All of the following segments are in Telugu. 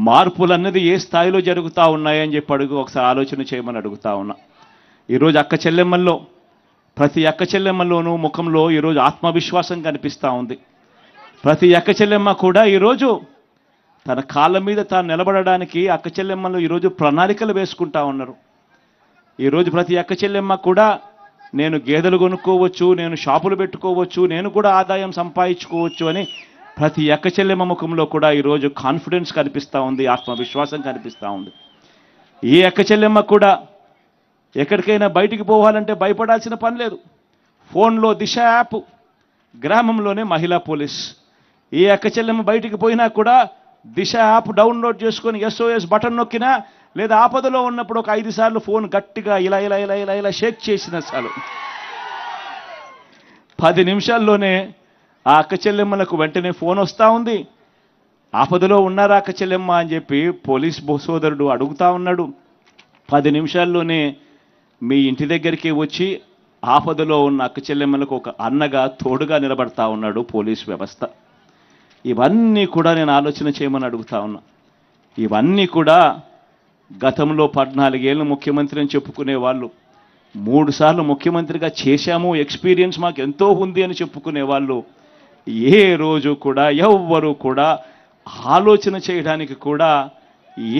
మార్పులన్నది ఏ స్థాయిలో జరుగుతూ ఉన్నాయని చెప్పి ఒకసారి ఆలోచన చేయమని అడుగుతా ఉన్నా. ఈరోజు అక్క చెల్లెమ్మల్లో ప్రతి అక్క చెల్లెమ్మల్లోనూ ముఖంలో ఈరోజు ఆత్మవిశ్వాసం కనిపిస్తూ ఉంది. ప్రతి అక్క చెల్లెమ్మ కూడా ఈరోజు తన కాళ్ళ మీద తాను నిలబడడానికి అక్క చెల్లెమ్మలు ఈరోజు ప్రణాళికలు వేసుకుంటా ఉన్నారు. ఈరోజు ప్రతి అక్క చెల్లెమ్మ కూడా నేను గేదెలు కొనుక్కోవచ్చు, నేను షాపులు పెట్టుకోవచ్చు, నేను కూడా ఆదాయం సంపాదించుకోవచ్చు అని ప్రతి అక్క చెల్లెమ్మ ముఖంలో కూడా ఈరోజు కాన్ఫిడెన్స్ కనిపిస్తూ ఉంది, ఆత్మవిశ్వాసం కనిపిస్తూ ఉంది. ఈ అక్క చెల్లెమ్మ కూడా ఎక్కడికైనా బయటికి పోవాలంటే భయపడాల్సిన పని లేదు. ఫోన్లో దిశ యాప్, గ్రామంలోనే మహిళా పోలీస్. ఈ అక్క చెల్లెమ్మ బయటికి పోయినా కూడా దిశ యాప్ డౌన్లోడ్ చేసుకొని SOS బటన్ నొక్కినా, లేదా ఆపదలో ఉన్నప్పుడు ఒక 5 సార్లు ఫోన్ గట్టిగా ఇలా ఇలా ఇలా ఇలా ఇలా షేక్ చేసిన చాలు 10 నిమిషాల్లోనే ఆ అక్క చెల్లెమ్మలకు వెంటనే ఫోన్ వస్తూ ఉంది. ఆపదలో ఉన్నారా అక్క చెల్లెమ్మ అని చెప్పి పోలీస్ సోదరుడు అడుగుతా ఉన్నాడు. 10 నిమిషాల్లోనే మీ ఇంటి దగ్గరికి వచ్చి ఆపదలో ఉన్న అక్క చెల్లెమ్మలకు ఒక అన్నగా తోడుగా నిలబడతా ఉన్నాడు పోలీస్ వ్యవస్థ. ఇవన్నీ కూడా నేను ఆలోచన చేయమని అడుగుతా ఉన్నా. ఇవన్నీ కూడా గతంలో 14 ఏళ్ళు ముఖ్యమంత్రి అని చెప్పుకునే వాళ్ళు, 3 సార్లు ముఖ్యమంత్రిగా చేశాము, ఎక్స్పీరియన్స్ మాకు ఎంతో ఉంది అని చెప్పుకునే వాళ్ళు ఏ రోజు కూడా ఎవ్వరూ కూడా ఆలోచన చేయడానికి కూడా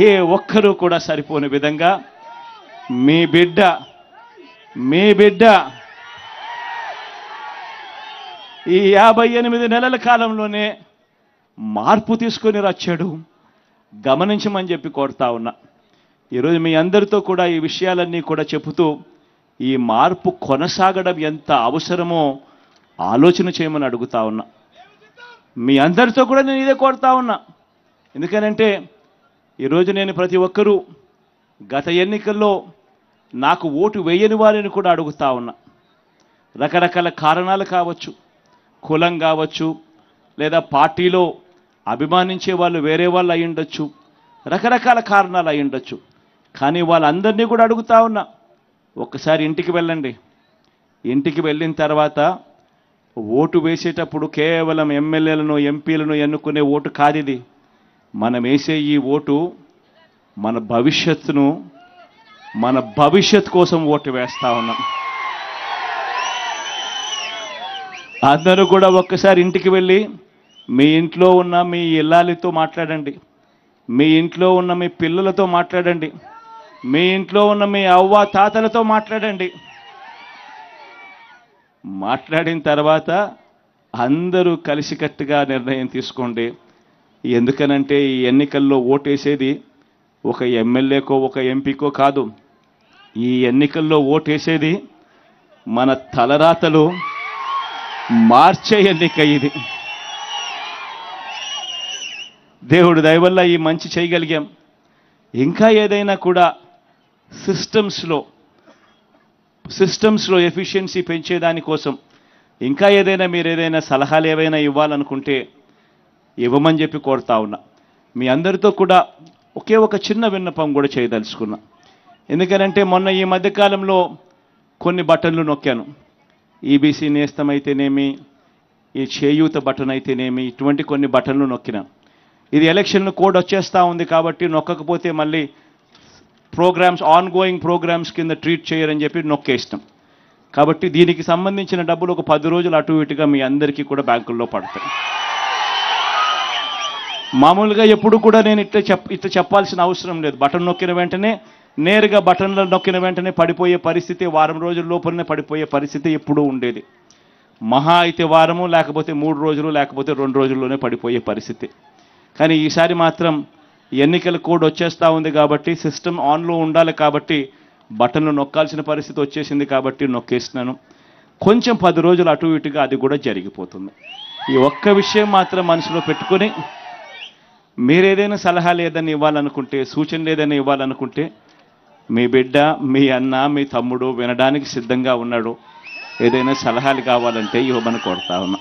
ఏ ఒక్కరూ కూడా సరిపోని విధంగా మీ బిడ్డ ఈ 58 నెలల కాలంలోనే మార్పు తీసుకొని వచ్చాడు. గమనించమని చెప్పి కోరుతా ఉన్నా. ఈరోజు మీ అందరితో కూడా ఈ విషయాలన్నీ కూడా చెబుతూ ఈ మార్పు కొనసాగడం ఎంత అవసరమో ఆలోచన చేయమని అడుగుతా ఉన్నా. మీ అందరితో కూడా నేను ఇదే కోరుతా ఉన్నా. ఎందుకనంటే ఈరోజు నేను ప్రతి ఒక్కరూ గత ఎన్నికల్లో నాకు ఓటు వేయని వారిని కూడా అడుగుతా ఉన్నా. రకరకాల కారణాలు కావచ్చు, కులం కావచ్చు, లేదా పార్టీలో అభిమానించే వాళ్ళు వేరే వాళ్ళు అయి ఉండొచ్చు, రకరకాల కారణాలు అయి ఉండొచ్చు. కానీ వాళ్ళందరినీ కూడా అడుగుతా ఉన్నా, ఒక్కసారి ఇంటికి వెళ్ళండి. ఇంటికి వెళ్ళిన తర్వాత ఓటు వేసేటప్పుడు కేవలం ఎమ్మెల్యేలను ఎంపీలను ఎన్నుకునే ఓటు కాదు ఇది. మనం వేసే ఈ ఓటు మన భవిష్యత్తు కోసం ఓటు వేస్తా ఉన్నాం. అందరూ కూడా ఒక్కసారి ఇంటికి వెళ్ళి మీ ఇంట్లో ఉన్న మీ ఇల్లాలితో మాట్లాడండి, మీ ఇంట్లో ఉన్న మీ పిల్లలతో మాట్లాడండి, మీ ఇంట్లో ఉన్న మీ అవ్వ తాతలతో మాట్లాడండి. మాట్లాడిన తర్వాత అందరూ కలిసికట్టుగా నిర్ణయం తీసుకోండి. ఎందుకనంటే ఈ ఎన్నికల్లో ఓటేసేది ఒక ఎమ్మెల్యేకో ఒక ఎంపీకో కాదు. ఈ ఎన్నికల్లో ఓటేసేది మన తలరాతలు మార్చే ఎన్నిక ఇది. దేవుడు దయవల్ల ఈ మంచి చేయగలిగాం. ఇంకా ఏదైనా కూడా సిస్టమ్స్లో ఎఫిషియన్సీ పెంచేదానికోసం ఇంకా ఏదైనా మీరు ఏదైనా సలహాలు ఏవైనా ఇవ్వాలనుకుంటే ఇవ్వమని చెప్పి కోరుతా ఉన్నా. మీ అందరితో కూడా ఒకే ఒక చిన్న విన్నపం కూడా చేయదలుచుకున్నా. ఎందుకనంటే మొన్న ఈ మధ్యకాలంలో కొన్ని బటన్లు నొక్కాను. ఈబీసీ నేస్తం అయితేనేమి, ఈ చేయూత బటన్ అయితేనేమి, ఇటువంటి కొన్ని బటన్లు నొక్కినా. ఇది ఎలక్షన్ కోడ్ వచ్చేస్తూ ఉంది కాబట్టి నొక్కకపోతే మళ్ళీ ఆన్గోయింగ్ ప్రోగ్రామ్స్ కింద ట్రీట్ చేయరని చెప్పి నొక్కేస్తాం. కాబట్టి దీనికి సంబంధించిన డబ్బులు ఒక 10 రోజులు అటు ఇటుగా మీ అందరికీ కూడా బ్యాంకుల్లో పడతాయి. మామూలుగా ఎప్పుడు కూడా నేను ఇట్లా చెప్పాల్సిన అవసరం లేదు. బటన్ నొక్కిన వెంటనే నేరుగా బటన్లు నొక్కిన వెంటనే పడిపోయే పరిస్థితి, వారం రోజుల లోపలనే పడిపోయే పరిస్థితి ఎప్పుడూ ఉండేది. మహా అయితే వారము, లేకపోతే 3 రోజులు, లేకపోతే 2 రోజుల్లోనే పడిపోయే పరిస్థితి. కానీ ఈసారి మాత్రం ఎన్నికల కోడ్ వచ్చేస్తూ ఉంది కాబట్టి, సిస్టమ్ ఆన్లో ఉండాలి కాబట్టి బటన్లు నొక్కాల్సిన పరిస్థితి వచ్చేసింది కాబట్టి నొక్కేస్తున్నాను. కొంచెం 10 రోజులు అటు ఇటుగా అది కూడా జరిగిపోతుంది. ఈ ఒక్క విషయం మాత్రం మనసులో పెట్టుకొని మీరేదైనా సలహాలు ఏదైనా ఇవ్వాలనుకుంటే, సూచనలు ఏదైనా ఇవ్వాలనుకుంటే మీ బిడ్డ, మీ అన్న, మీ తమ్ముడు వినడానికి సిద్ధంగా ఉన్నాడు. ఏదైనా సలహాలు కావాలంటే ఇవ్వమని కోరుతా ఉన్నా.